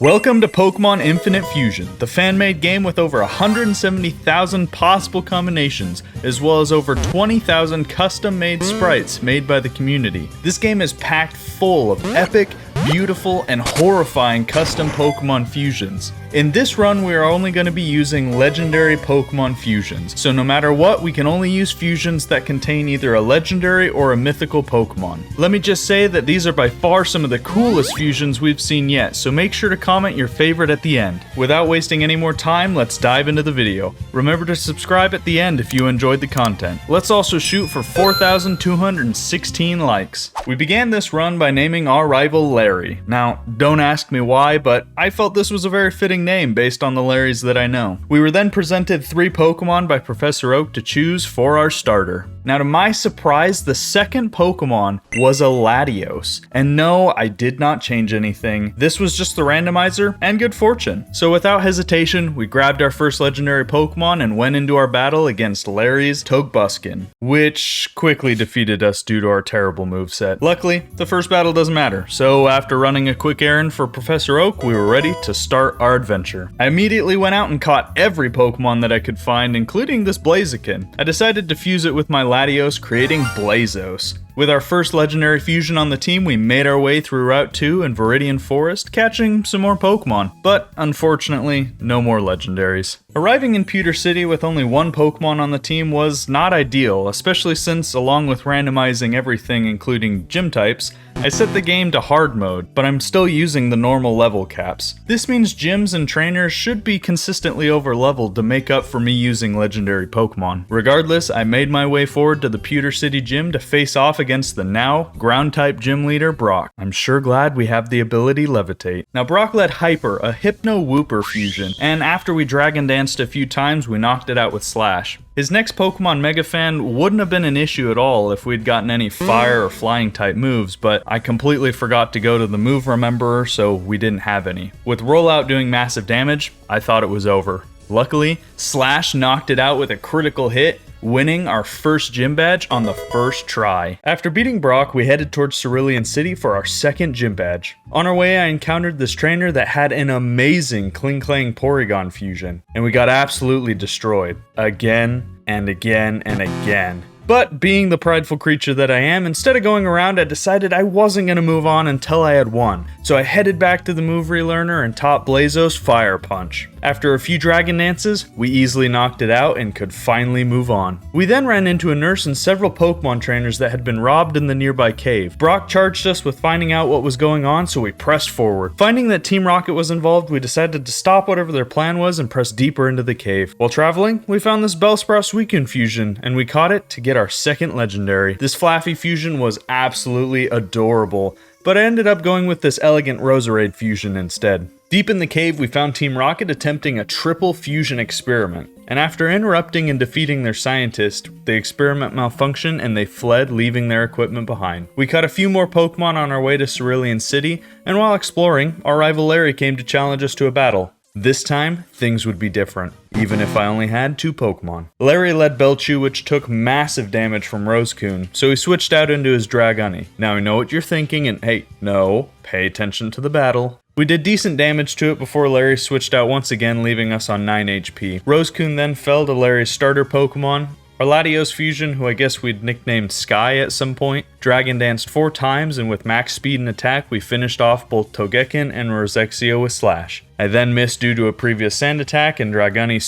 Welcome to Pokemon Infinite Fusion, the fan-made game with over 170,000 possible combinations, as well as over 20,000 custom-made sprites made by the community. This game is packed full of epic, beautiful, and horrifying custom Pokemon fusions. In this run, we are only going to be using legendary Pokemon fusions, so no matter what, we can only use fusions that contain either a legendary or a mythical Pokemon. Let me just say that these are by far some of the coolest fusions we've seen yet, so make sure to comment your favorite at the end. Without wasting any more time, let's dive into the video. Remember to subscribe at the end if you enjoyed the content. Let's also shoot for 4,216 likes. We began this run by naming our rival Larry. Now, don't ask me why, but I felt this was a very fitting name based on the Larrys that I know. We were then presented 3 Pokemon by Professor Oak to choose for our starter. Now, to my surprise, the second Pokemon was a Latios. And no, I did not change anything. This was just the randomizer and good fortune. So without hesitation, we grabbed our first legendary Pokemon and went into our battle against Larry's Togebuskin, which quickly defeated us due to our terrible moveset. Luckily, the first battle doesn't matter, so after running a quick errand for Professor Oak, we were ready to start our adventure. I immediately went out and caught every Pokemon that I could find, including this Blaziken. I decided to fuse it with my Latios, creating Blazos. With our first legendary fusion on the team, we made our way through Route 2 and Viridian Forest, catching some more Pokemon, but unfortunately, no more legendaries. Arriving in Pewter City with only one Pokemon on the team was not ideal, especially since, along with randomizing everything including gym types, I set the game to hard mode, but I'm still using the normal level caps. This means gyms and trainers should be consistently over-leveled to make up for me using legendary Pokemon. Regardless, I made my way forward to the Pewter City gym to face off against the now ground-type gym leader Brock. I'm sure glad we have the ability Levitate. Now Brock led Hyper, a Hypno-Wooper fusion, and after we Dragon Danced a few times, we knocked it out with Slash. His next Pokemon Megafan wouldn't have been an issue at all if we'd gotten any fire or flying type moves, but I completely forgot to go to the move rememberer, so we didn't have any. With Rollout doing massive damage, I thought it was over. Luckily, Slash knocked it out with a critical hit, winning our first gym badge on the first try. After beating Brock, we headed towards Cerulean City for our second gym badge. On our way, I encountered this trainer that had an amazing Klinklang Porygon fusion, and we got absolutely destroyed. Again, and again, and again. But being the prideful creature that I am, instead of going around, I decided I wasn't going to move on until I had won. So I headed back to the move relearner and taught Blazos Fire Punch. After a few Dragon Dances, we easily knocked it out and could finally move on. We then ran into a nurse and several Pokemon trainers that had been robbed in the nearby cave. Brock charged us with finding out what was going on, so we pressed forward. Finding that Team Rocket was involved, we decided to stop whatever their plan was and press deeper into the cave. While traveling, we found this Bellsprout Suicune fusion, and we caught it to get our second legendary. This Flaffy fusion was absolutely adorable, but I ended up going with this elegant Roserade fusion instead. Deep in the cave, we found Team Rocket attempting a triple fusion experiment, and after interrupting and defeating their scientist, the experiment malfunctioned and they fled, leaving their equipment behind. We caught a few more Pokemon on our way to Cerulean City, and while exploring, our rival Larry came to challenge us to a battle. This time, things would be different, even if I only had 2 Pokemon. Larry led Belchew, which took massive damage from Rosecoon, so he switched out into his Dragoni. Now I know what you're thinking, and hey, no, pay attention to the battle. We did decent damage to it before Larry switched out once again, leaving us on 9 HP. Rosecoon then fell to Larry's starter Pokemon. Our Latios fusion, who I guess we'd nicknamed Sky at some point, Dragon Danced 4 times, and with max speed and attack, we finished off both Togekin and Rosexio with Slash. I then missed due to a previous sand attack, and Dragoni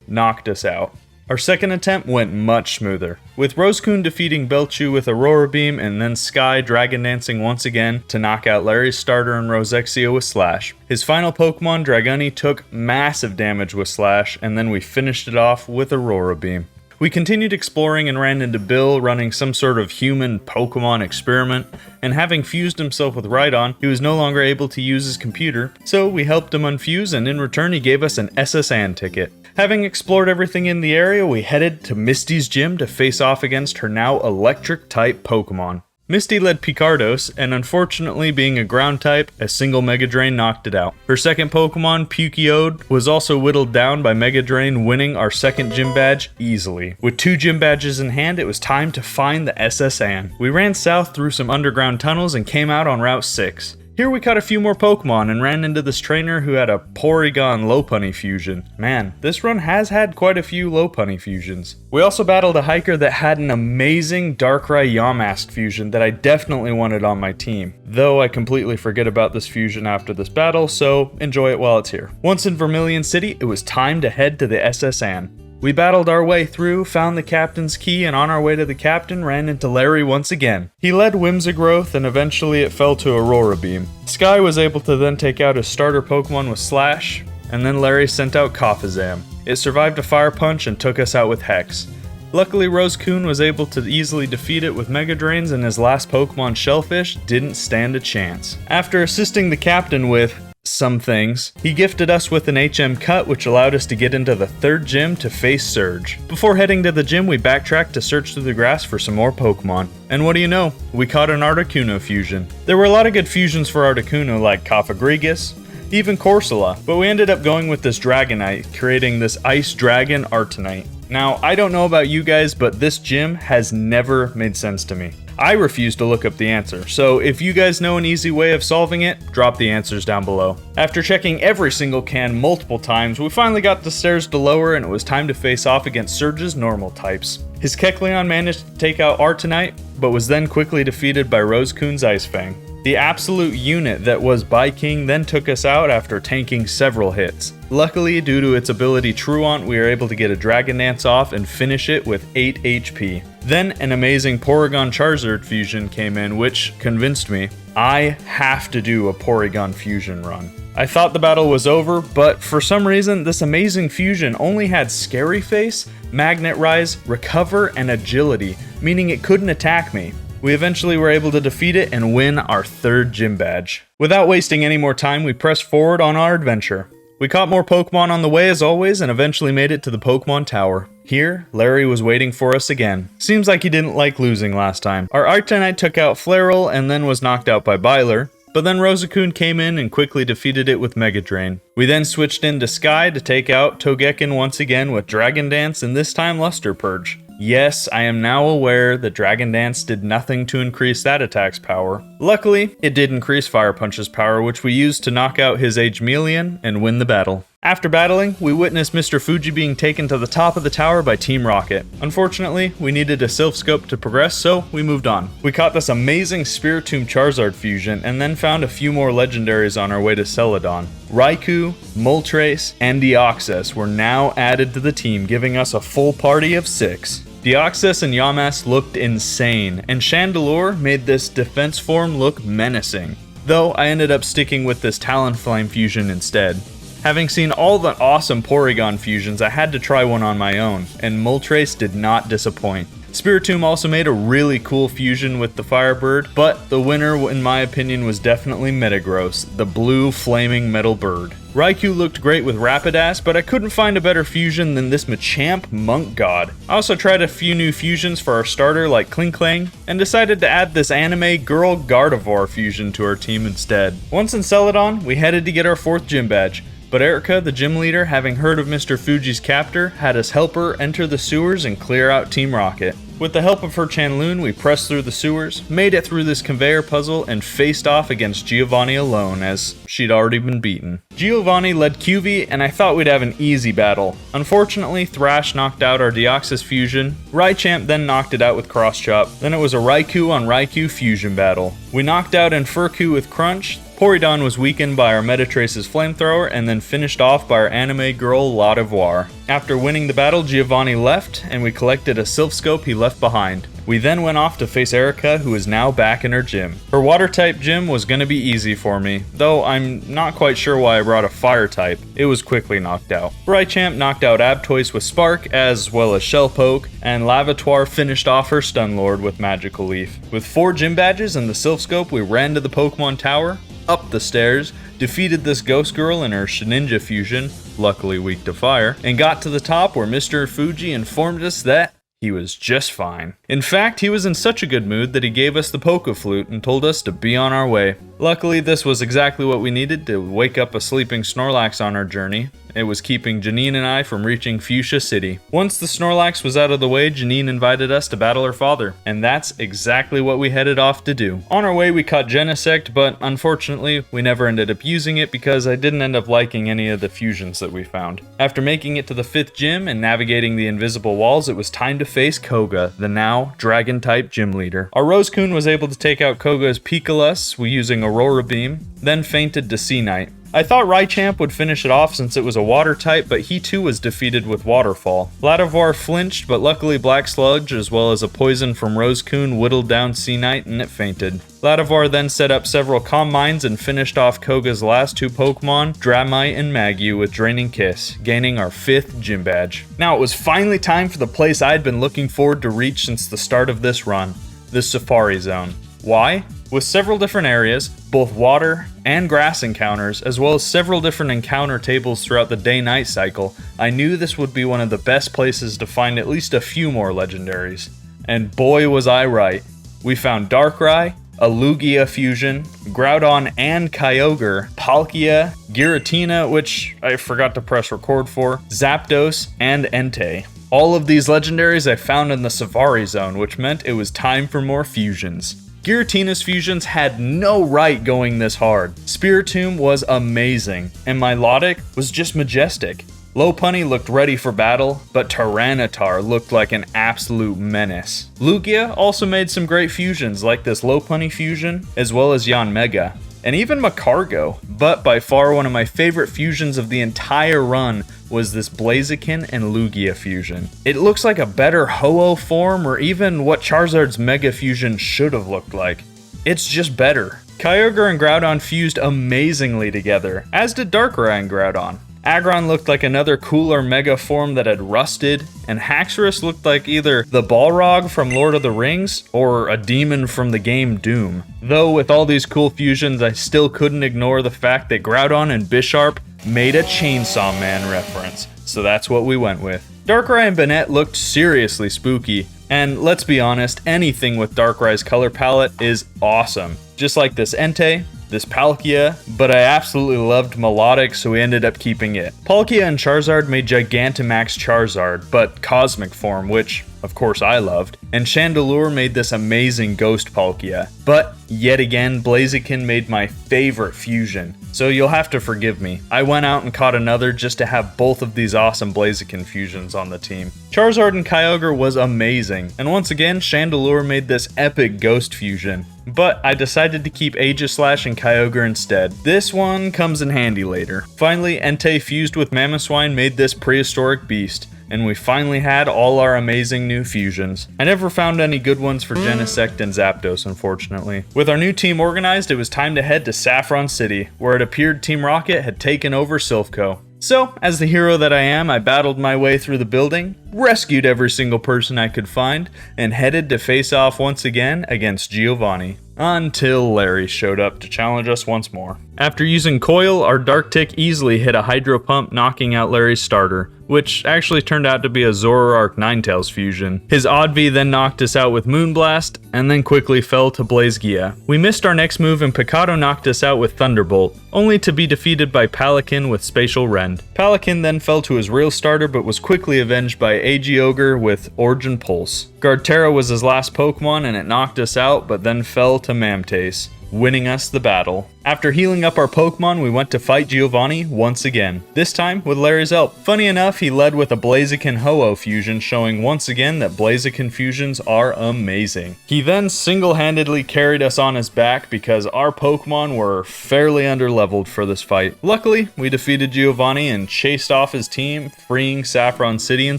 knocked us out. Our second attempt went much smoother, with Rosecoon defeating Belchew with Aurora Beam and then Sky Dragon Dancing once again to knock out Larry's starter and Rosexio with Slash. His final Pokemon, Dragoni, took massive damage with Slash, and then we finished it off with Aurora Beam. We continued exploring and ran into Bill running some sort of human Pokemon experiment, and having fused himself with Rhydon, he was no longer able to use his computer, so we helped him unfuse, and in return he gave us an SS Ann ticket. Having explored everything in the area, we headed to Misty's gym to face off against her now electric-type Pokemon. Misty led Picardos, and unfortunately being a ground type, a single Mega Drain knocked it out. Her second Pokemon, Pukiode, was also whittled down by Mega Drain, winning our second gym badge easily. With 2 gym badges in hand, it was time to find the SS Ann. We ran south through some underground tunnels and came out on Route 6. Here we caught a few more Pokemon and ran into this trainer who had a Porygon Lopunny fusion. Man, this run has had quite a few Lopunny fusions. We also battled a hiker that had an amazing Darkrai Yamask fusion that I definitely wanted on my team, though I completely forget about this fusion after this battle, so enjoy it while it's here. Once in Vermilion City, it was time to head to the SS Anne. We battled our way through, found the captain's key, and on our way to the captain, ran into Larry once again. He led Whimsigrowth, and eventually it fell to Aurora Beam. Sky was able to then take out his starter Pokemon with Slash, and then Larry sent out Koffazam. It survived a Fire Punch and took us out with Hex. Luckily, Rose-kun was able to easily defeat it with Mega Drains, and his last Pokemon, Shellfish, didn't stand a chance. After assisting the captain with some things, he gifted us with an HM cut, which allowed us to get into the third gym to face Surge. Before heading to the gym, we backtracked to search through the grass for some more Pokemon. And what do you know? We caught an Articuno fusion. There were a lot of good fusions for Articuno, like Cofagrigus, even Corsola, but we ended up going with this Dragonite, creating this Ice Dragon Arcanite. Now, I don't know about you guys, but this gym has never made sense to me. I refuse to look up the answer, so if you guys know an easy way of solving it, drop the answers down below. After checking every single can multiple times, we finally got the stairs to lower and it was time to face off against Surge's normal types. His Kecleon managed to take out Arcanite, but was then quickly defeated by Rose-kun's Ice Fang. The absolute unit that was Bi-King then took us out after tanking several hits. Luckily, due to its ability Truant, we were able to get a Dragon Dance off and finish it with 8 HP. Then an amazing Porygon Charizard fusion came in, which convinced me I have to do a Porygon fusion run. I thought the battle was over, but for some reason this amazing fusion only had Scary Face, Magnet Rise, Recover, and Agility, meaning it couldn't attack me. We eventually were able to defeat it and win our third gym badge. Without wasting any more time, we pressed forward on our adventure. We caught more Pokemon on the way as always and eventually made it to the Pokemon Tower. Here, Larry was waiting for us again. Seems like he didn't like losing last time. Our Arcanite took out Flareol and then was knocked out by Byler, but then Rose-kun came in and quickly defeated it with Mega Drain. We then switched into Sky to take out Togekin once again with Dragon Dance and this time Luster Purge. Yes, I am now aware that Dragon Dance did nothing to increase that attack's power. Luckily, it did increase Fire Punch's power, which we used to knock out his Agemelion and win the battle. After battling, we witnessed Mr. Fuji being taken to the top of the tower by Team Rocket. Unfortunately, we needed a Silph Scope to progress, so we moved on. We caught this amazing Spiritomb Charizard fusion, and then found a few more legendaries on our way to Celadon. Raikou, Moltres, and Deoxys were now added to the team, giving us a full party of 6. Deoxys and Yamask looked insane, and Chandelure made this defense form look menacing, though I ended up sticking with this Talonflame fusion instead. Having seen all the awesome Porygon fusions, I had to try one on my own, and Moltres did not disappoint. Spiritomb also made a really cool fusion with the Firebird, but the winner in my opinion was definitely Metagross, the blue flaming metal bird. Raikou looked great with Rapidash, but I couldn't find a better fusion than this Machamp Monk God. I also tried a few new fusions for our starter like Klinklang, and decided to add this anime girl Gardevoir fusion to our team instead. Once in Celadon, we headed to get our 4th gym badge. But Erika, the gym leader, having heard of Mr. Fuji's captor, had us help her enter the sewers and clear out Team Rocket. With the help of her Chanloon, we pressed through the sewers, made it through this conveyor puzzle, and faced off against Giovanni alone, as she'd already been beaten. Giovanni led QV, and I thought we'd have an easy battle. Unfortunately, Thrash knocked out our Deoxys fusion, Raichamp then knocked it out with Cross Chop, then it was a Raikou on Raikou fusion battle. We knocked out Infurku with Crunch, Porygon was weakened by our Metatrace's Flamethrower, and then finished off by our anime girl La Devoir. After winning the battle, Giovanni left, and we collected a Silph Scope he left behind. We then went off to face Erika, who is now back in her gym. Her Water-type gym was going to be easy for me, though I'm not quite sure why I brought a Fire-type. It was quickly knocked out. Raichamp knocked out Abtoise with Spark, as well as Shellpoke, and Lavatoire finished off her Stunlord with Magical Leaf. With 4 gym badges and the Silph Scope, we ran to the Pokemon Tower, up the stairs, defeated this ghost girl in her Shedinja fusion, luckily weak to fire, and got to the top where Mr. Fuji informed us that he was just fine. In fact, he was in such a good mood that he gave us the Poke Flute and told us to be on our way. Luckily, this was exactly what we needed to wake up a sleeping Snorlax on our journey. it was keeping Janine and I from reaching Fuchsia City. Once the Snorlax was out of the way, Janine invited us to battle her father, and that's exactly what we headed off to do. On our way, we caught Genesect, but unfortunately, we never ended up using it because I didn't end up liking any of the fusions that we found. After making it to the 5th gym and navigating the invisible walls, it was time to face Koga, the now Dragon-type gym leader. Our Roscoon was able to take out Koga's Piccolos using Aurora Beam, then fainted to Sea Knight. I thought Raichamp would finish it off since it was a water type, but he too was defeated with Waterfall. Lativar flinched, but luckily Black Sludge as well as a poison from Roscoon whittled down Sea Knight and it fainted. Lativar then set up several Calm Minds and finished off Koga's last 2 Pokemon, Dramite and Magyu, with Draining Kiss, gaining our 5th gym badge. Now it was finally time for the place I'd been looking forward to reach since the start of this run, the Safari Zone. Why? With several different areas, both water and grass encounters, as well as several different encounter tables throughout the day-night cycle, I knew this would be one of the best places to find at least a few more legendaries. And boy was I right. We found Darkrai, a Lugia fusion, Groudon and Kyogre, Palkia, Giratina, which I forgot to press record for, Zapdos, and Entei. All of these legendaries I found in the Safari Zone, which meant it was time for more fusions. Giratina's fusions had no right going this hard. Spiritomb was amazing, and Milotic was just majestic. Lopunny looked ready for battle, but Tyranitar looked like an absolute menace. Lugia also made some great fusions like this Lopunny fusion, as well as Yanmega, and even Macargo, but by far one of my favorite fusions of the entire run was this Blaziken and Lugia fusion. It looks like a better Ho-Oh form or even what Charizard's Mega Fusion should have looked like. It's just better. Kyogre and Groudon fused amazingly together, as did Darkrai and Groudon. Aggron looked like another cooler Mega form that had rusted, and Haxorus looked like either the Balrog from Lord of the Rings or a demon from the game Doom. Though with all these cool fusions, I still couldn't ignore the fact that Groudon and Bisharp made a Chainsaw Man reference, so that's what we went with. Darkrai and Banette looked seriously spooky, and let's be honest, anything with Darkrai's color palette is awesome. Just like this Entei, this Palkia, but I absolutely loved Milotic, so we ended up keeping it. Palkia and Charizard made Gigantamax Charizard, but Cosmic form, which of course I loved, and Chandelure made this amazing Ghost Palkia. But yet again, Blaziken made my favorite fusion, so you'll have to forgive me. I went out and caught another just to have both of these awesome Blaziken fusions on the team. Charizard and Kyogre was amazing, and once again, Chandelure made this epic Ghost fusion. But I decided to keep Aegislash and Kyogre instead. This one comes in handy later. Finally, Entei fused with Mamoswine made this prehistoric beast, and we finally had all our amazing new fusions. I never found any good ones for Genesect and Zapdos, unfortunately. With our new team organized, it was time to head to Saffron City, where it appeared Team Rocket had taken over Silphco. So, as the hero that I am, I battled my way through the building, rescued every single person I could find, and headed to face off once again against Giovanni. Until Larry showed up to challenge us once more. After using Coil, our Darktick easily hit a Hydro Pump, knocking out Larry's starter, which actually turned out to be a Zoroark Ninetales fusion. His Oddv then knocked us out with Moonblast, and then quickly fell to Blaziken. We missed our next move and Picado knocked us out with Thunderbolt, only to be defeated by Pelican with Spatial Rend. Pelican then fell to his real starter but was quickly avenged by Aegyeogre with Origin Pulse. Garterra was his last Pokemon and it knocked us out but then fell to Mamtace, winning us the battle. After healing up our Pokemon, we went to fight Giovanni once again, this time with Larry's help. Funny enough, he led with a Blaziken Ho-Oh fusion, showing once again that Blaziken fusions are amazing. He then single-handedly carried us on his back because our Pokemon were fairly underleveled for this fight. Luckily, we defeated Giovanni and chased off his team, freeing Saffron City and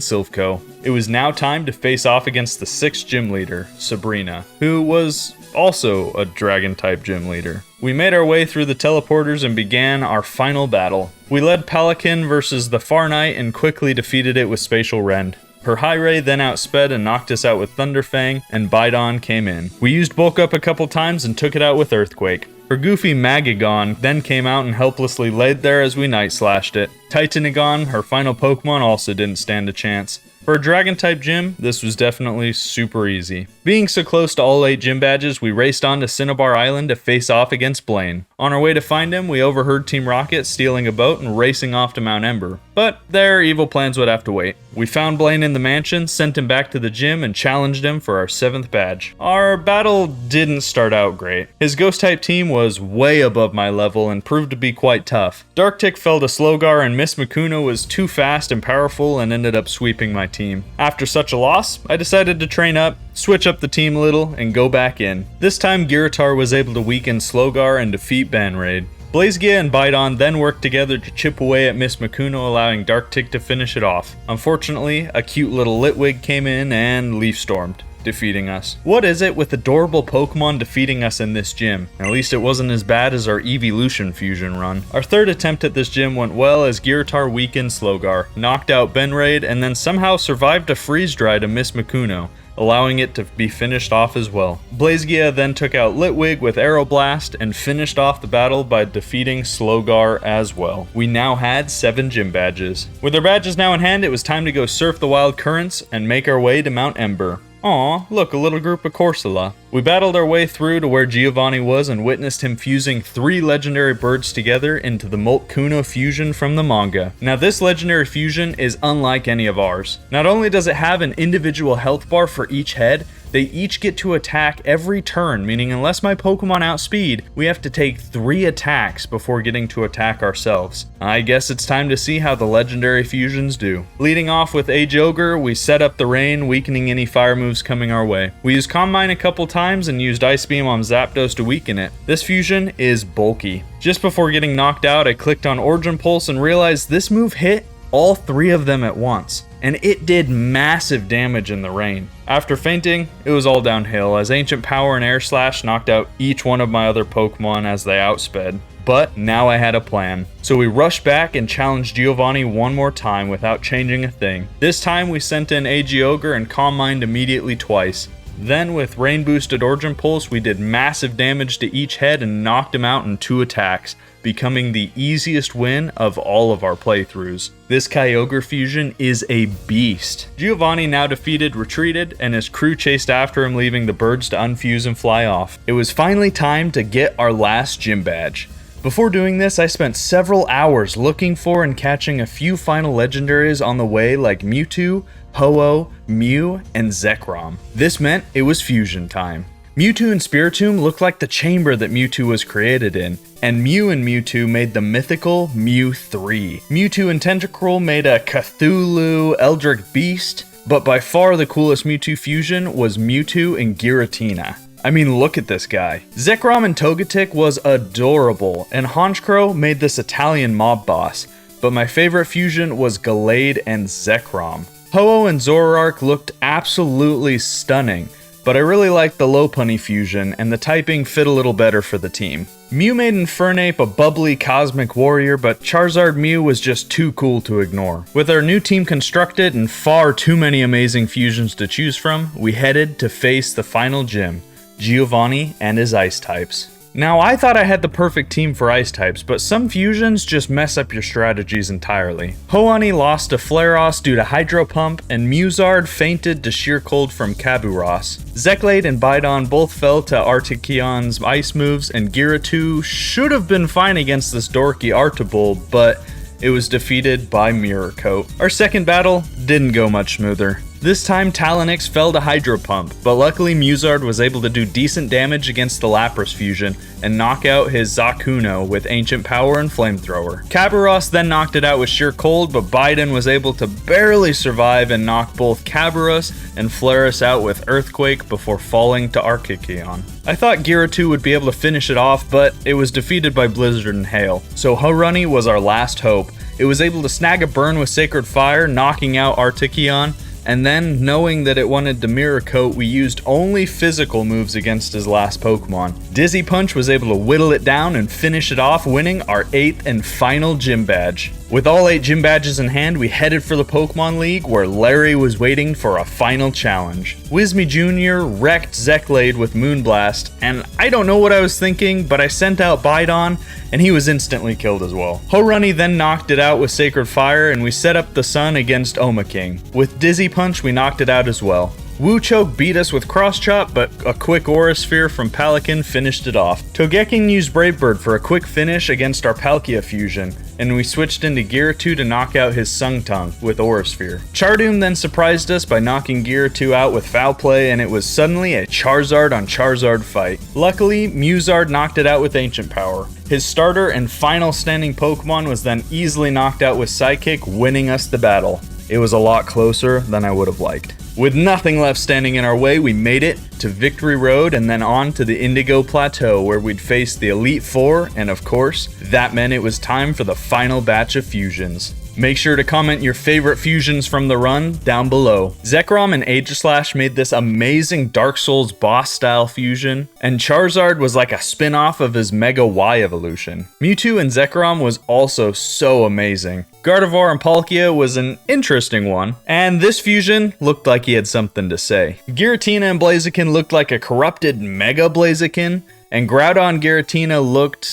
Silphco. It was now time to face off against the 6th gym leader, Sabrina, who was also a Dragon-type gym leader. We made our way through the teleporters and began our final battle. We led Pelican versus the Farnight and quickly defeated it with Spatial Rend. Her High Ray then outsped and knocked us out with Thunderfang, and Bidon came in. We used Bulk Up a couple times and took it out with Earthquake. Her goofy Magagon then came out and helplessly laid there as we Night Slashed it. Titanigon, her final Pokemon, also didn't stand a chance. For a Dragon-type gym, this was definitely super easy. Being so close to all 8 gym badges, we raced on to Cinnabar Island to face off against Blaine. On our way to find him, we overheard Team Rocket stealing a boat and racing off to Mount Ember. But their evil plans would have to wait. We found Blaine in the mansion, sent him back to the gym, and challenged him for our 7th badge. Our battle didn't start out great. His Ghost-type team was way above my level and proved to be quite tough. Darktick fell to Slowgar and ZapMolCuno was too fast and powerful and ended up sweeping my team. After such a loss, I decided to train up, switch up the team a little, and go back in. This time Giratar was able to weaken Slowgar and defeat Banraid. Blazegia and Bidon then worked together to chip away at ZapMolCuno, allowing Darktick to finish it off. Unfortunately, a cute little Litwig came in and Leaf Stormed, defeating us. What is it with adorable Pokemon defeating us in this gym? At least it wasn't as bad as our Evolution Fusion run. Our 3rd attempt at this gym went well as Giratar weakened Slowgar, knocked out Banraid, and then somehow survived a freeze dry to ZapMolCuno, allowing it to be finished off as well. Blazegia then took out Litwig with Aeroblast and finished off the battle by defeating Slowgar as well. We now had 7 gym badges. With our badges now in hand, it was time to go surf the wild currents and make our way to Mount Ember. Aw, look, a little group of Corsola. We battled our way through to where Giovanni was and witnessed him fusing 3 legendary birds together into the ZapMolCuno fusion from the manga. Now this legendary fusion is unlike any of ours. Not only does it have an individual health bar for each head, they each get to attack every turn, meaning unless my Pokemon outspeed, we have to take 3 attacks before getting to attack ourselves. I guess it's time to see how the legendary fusions do. Leading off with Age Ogre, we set up the rain, weakening any fire moves coming our way. We used Calm Mind a couple times and used Ice Beam on Zapdos to weaken it. This fusion is bulky. Just before getting knocked out, I clicked on Origin Pulse and realized this move hit all 3 of them at once, and it did massive damage in the rain. After fainting, it was all downhill as Ancient Power and Air Slash knocked out each one of my other Pokemon as they outsped. But now I had a plan. So we rushed back and challenged Giovanni one more time without changing a thing. This time we sent in Aegiogre and Calm Mind immediately twice. Then with Rain Boosted Origin Pulse, we did massive damage to each head and knocked him out in 2 attacks, becoming the easiest win of all of our playthroughs. This Kyogre fusion is a beast. Giovanni, now defeated, retreated, and his crew chased after him, leaving the birds to unfuse and fly off. It was finally time to get our last gym badge. Before doing this, I spent several hours looking for and catching a few final legendaries on the way like Mewtwo, Ho-Oh, Mew, and Zekrom. This meant it was fusion time. Mewtwo and Spiritomb looked like the chamber that Mewtwo was created in, and Mew and Mewtwo made the mythical Mew 3. Mewtwo and Tentacruel made a Cthulhu Eldritch Beast, but by far the coolest Mewtwo fusion was Mewtwo and Giratina. I mean, look at this guy. Zekrom and Togetic was adorable, and Honchkrow made this Italian mob boss, but my favorite fusion was Gallade and Zekrom. Ho-Oh and Zoroark looked absolutely stunning, but I really liked the Lopunny fusion, and the typing fit a little better for the team. Mew made Infernape a bubbly cosmic warrior, but Charizard Mew was just too cool to ignore. With our new team constructed and far too many amazing fusions to choose from, we headed to face the final gym, Giovanni and his ice types. Now, I thought I had the perfect team for ice types, but some fusions just mess up your strategies entirely. Ho-Honey lost to Flareos due to Hydro Pump, and Muzard fainted to Sheer Cold from Kabuross. Zeklade and Bidon both fell to Articheon's ice moves, and Giratu should have been fine against this dorky Artibull, but it was defeated by Mirror Coat. Our second battle didn't go much smoother. This time Talonix fell to Hydro Pump, but luckily Muzard was able to do decent damage against the Lapras fusion and knock out his Zakuno with Ancient Power and Flamethrower. Kabuross then knocked it out with Sheer Cold, but Biden was able to barely survive and knock both Kabuross and Flareus out with Earthquake before falling to Articheon. I thought Giratu would be able to finish it off, but it was defeated by Blizzard and Hail, so Ho-Runny was our last hope. It was able to snag a burn with Sacred Fire, knocking out Articheon, and then, knowing that it wanted to Mirror Coat, we used only physical moves against his last Pokemon. Dizzy Punch was able to whittle it down and finish it off, winning our 8th and final gym badge. With all 8 gym badges in hand, we headed for the Pokemon League where Larry was waiting for a final challenge. Wizme Jr. wrecked Zekblade with Moonblast, and I don't know what I was thinking, but I sent out Bidon, and he was instantly killed as well. Horunny then knocked it out with Sacred Fire, and we set up the Sun against Omaking. With Dizzy Punch, we knocked it out as well. Woochoke beat us with Cross Chop, but a quick Aura Sphere from Pelican finished it off. Togeking used Brave Bird for a quick finish against our Palkia fusion, and we switched into Giratu to knock out his Sungtung with Aura Sphere. Chardoom then surprised us by knocking Giratu out with Foul Play, and it was suddenly a Charizard on Charizard fight. Luckily, Muzard knocked it out with Ancient Power. His starter and final standing Pokemon was then easily knocked out with Psychic, winning us the battle. It was a lot closer than I would have liked. With nothing left standing in our way, we made it to Victory Road and then on to the Indigo Plateau where we'd face the Elite Four, and of course, that meant it was time for the final batch of fusions. Make sure to comment your favorite fusions from the run down below. Zekrom and Aegislash made this amazing Dark Souls boss style fusion, and Charizard was like a spin-off of his Mega Y evolution. Mewtwo and Zekrom was also so amazing. Gardevoir and Palkia was an interesting one, and this fusion looked like he had something to say. Giratina and Blaziken looked like a corrupted Mega Blaziken, and Groudon Giratina looked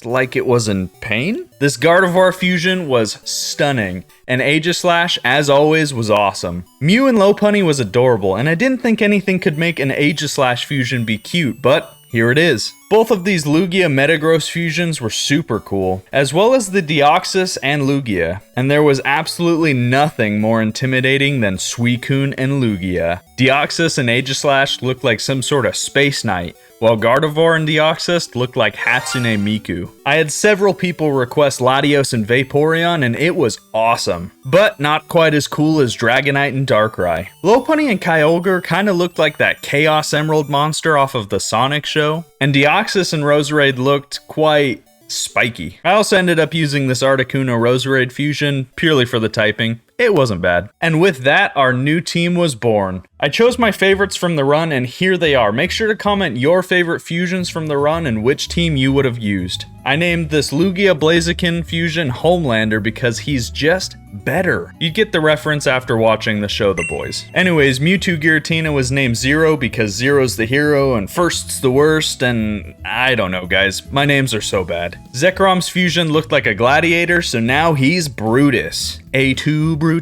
like it was in pain? This Gardevoir fusion was stunning, and Aegislash, as always, was awesome. Mew and Lopunny was adorable, and I didn't think anything could make an Aegislash fusion be cute, but here it is. Both of these Lugia Metagross fusions were super cool, as well as the Deoxys and Lugia, and there was absolutely nothing more intimidating than Suicune and Lugia. Deoxys and Aegislash looked like some sort of space knight, while Gardevoir and Deoxys looked like Hatsune Miku. I had several people request Latios and Vaporeon, and it was awesome, but not quite as cool as Dragonite and Darkrai. Lopunny and Kyogre kinda looked like that Chaos Emerald monster off of the Sonic show, and Deoxys and Roserade looked quite spiky. I also ended up using this Articuno Roserade fusion purely for the typing. It wasn't bad. And with that, our new team was born. I chose my favorites from the run, and here they are. Make sure to comment your favorite fusions from the run and which team you would have used. I named this Lugia Blaziken fusion Homelander because he's just better. You'd get the reference after watching the show The Boys. Anyways, Mewtwo Giratina was named Zero because Zero's the hero and First's the worst, and I don't know guys, my names are so bad. Zekrom's fusion looked like a gladiator, so now he's Brutus. A2 Brute.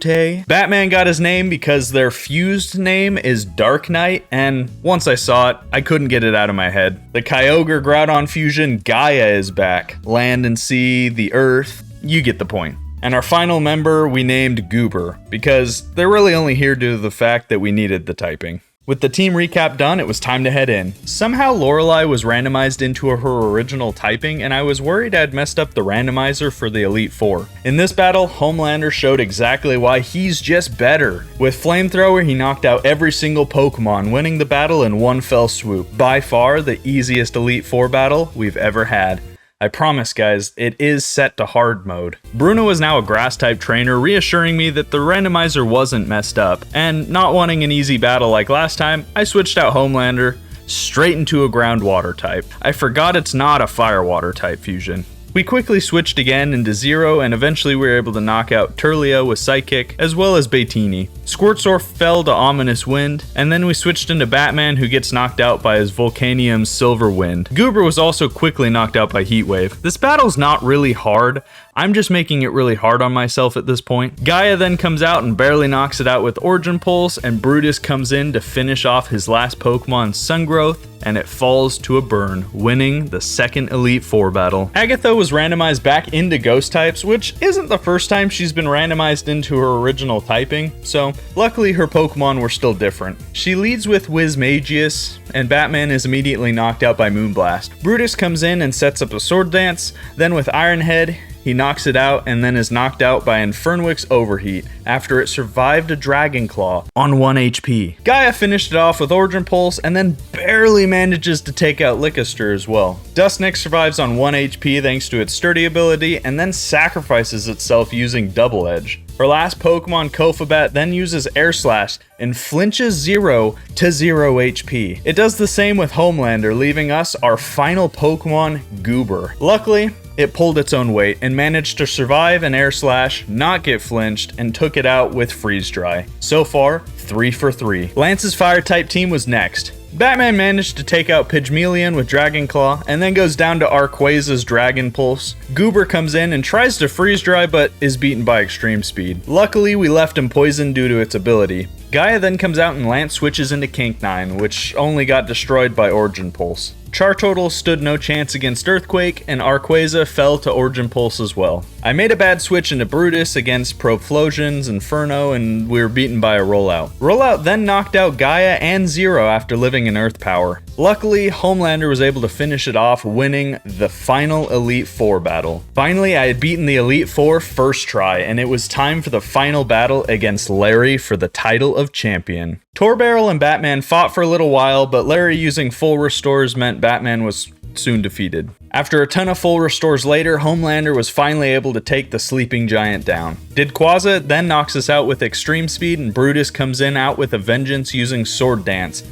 Batman got his name because their fused name is Dark Knight, and once I saw it, I couldn't get it out of my head. The Kyogre Groudon fusion Gaia is back. Land and sea, the earth, you get the point. And our final member we named Goober, because they're really only here due to the fact that we needed the typing. With the team recap done, it was time to head in. Somehow Lorelei was randomized into her original typing, and I was worried I'd messed up the randomizer for the Elite Four. In this battle, Homelander showed exactly why he's just better. With Flamethrower, he knocked out every single Pokemon, winning the battle in one fell swoop. By far, the easiest Elite Four battle we've ever had. I promise guys, it is set to hard mode. Bruno is now a grass-type trainer, reassuring me that the randomizer wasn't messed up, and not wanting an easy battle like last time, I switched out Homelander straight into a ground-water type. I forgot it's not a fire-water type fusion. We quickly switched again into Zero, and eventually we were able to knock out Turlia with Psychic, as well as Bettini. Squirtsorf fell to Ominous Wind, and then we switched into Batman, who gets knocked out by his Volcanium Silver Wind. Goober was also quickly knocked out by Heat Wave. This battle's not really hard, I'm just making it really hard on myself at this point. Gaia then comes out and barely knocks it out with Origin Pulse, and Brutus comes in to finish off his last Pokemon, Sungrowth, and it falls to a burn, winning the second Elite Four battle. Agatha was randomized back into Ghost types, which isn't the first time she's been randomized into her original typing, so luckily her Pokemon were still different. She leads with Wismagius, and Batman is immediately knocked out by Moonblast. Brutus comes in and sets up a Sword Dance, then with Ironhead, he knocks it out and then is knocked out by Infernwick's Overheat after it survived a Dragon Claw on 1 HP. Gaia finished it off with Origin Pulse and then barely manages to take out Lickister as well. Dustneck survives on 1 HP thanks to its sturdy ability and then sacrifices itself using Double Edge. Her last Pokemon, Kofabat, then uses Air Slash and flinches 0 to 0 HP. It does the same with Homelander, leaving us our final Pokemon, Goober. Luckily, It pulled its own weight and managed to survive an air slash, not get flinched, and took it out with freeze dry. So far, 3 for 3. Lance's fire type team was next. Batman managed to take out Pygmalion with Dragon Claw, and then goes down to Rayquaza's Dragon Pulse. Goober comes in and tries to freeze dry, but is beaten by Extreme Speed. Luckily, we left him poisoned due to its ability. Gaia then comes out and Lance switches into King-9, which only got destroyed by Origin Pulse. Chartotal stood no chance against Earthquake, and Rayquaza fell to Origin Pulse as well. I made a bad switch into Brutus against Proflosion's Inferno, and we were beaten by a Rollout. Rollout then knocked out Gaia and Zero after living in Earth Power. Luckily, Homelander was able to finish it off, winning the final Elite Four battle. Finally, I had beaten the Elite Four first try, and it was time for the final battle against Larry for the title of champion. Torbarrel and Batman fought for a little while, but Larry using full restores meant Batman was soon defeated. After a ton of full restores later, Homelander was finally able to take the sleeping giant down. Didquaza then knocks us out with Extreme Speed, and Brutus comes in out with a Vengeance using Sword Dance.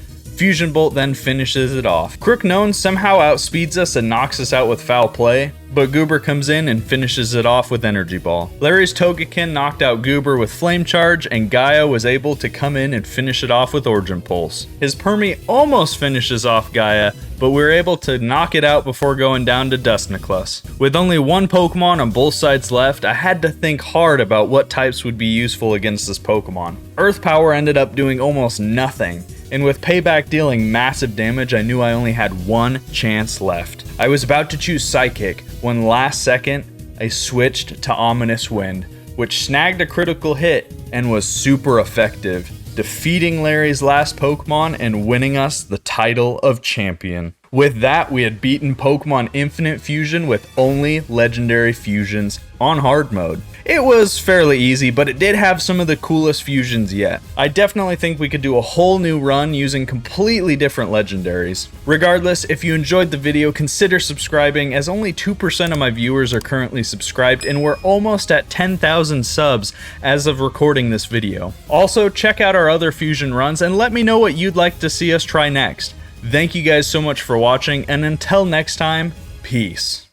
Fusion Bolt then finishes it off. Crook Known somehow outspeeds us and knocks us out with Foul Play, but Goober comes in and finishes it off with Energy Ball. Larry's Togekin knocked out Goober with Flame Charge, and Gaia was able to come in and finish it off with Origin Pulse. His Permy almost finishes off Gaia, but we were able to knock it out before going down to Dustniclus. With only one Pokemon on both sides left, I had to think hard about what types would be useful against this Pokemon. Earth Power ended up doing almost nothing, and with Payback dealing massive damage, I knew I only had one chance left. I was about to choose Psychic when last second I switched to Ominous Wind, which snagged a critical hit and was super effective, defeating Larry's last Pokemon and winning us the title of champion. With that, we had beaten Pokemon Infinite Fusion with only legendary fusions on hard mode. It was fairly easy, but it did have some of the coolest fusions yet. I definitely think we could do a whole new run using completely different legendaries. Regardless, if you enjoyed the video, consider subscribing, as only 2% of my viewers are currently subscribed, and we're almost at 10,000 subs as of recording this video. Also, check out our other fusion runs and let me know what you'd like to see us try next. Thank you guys so much for watching, and until next time, peace.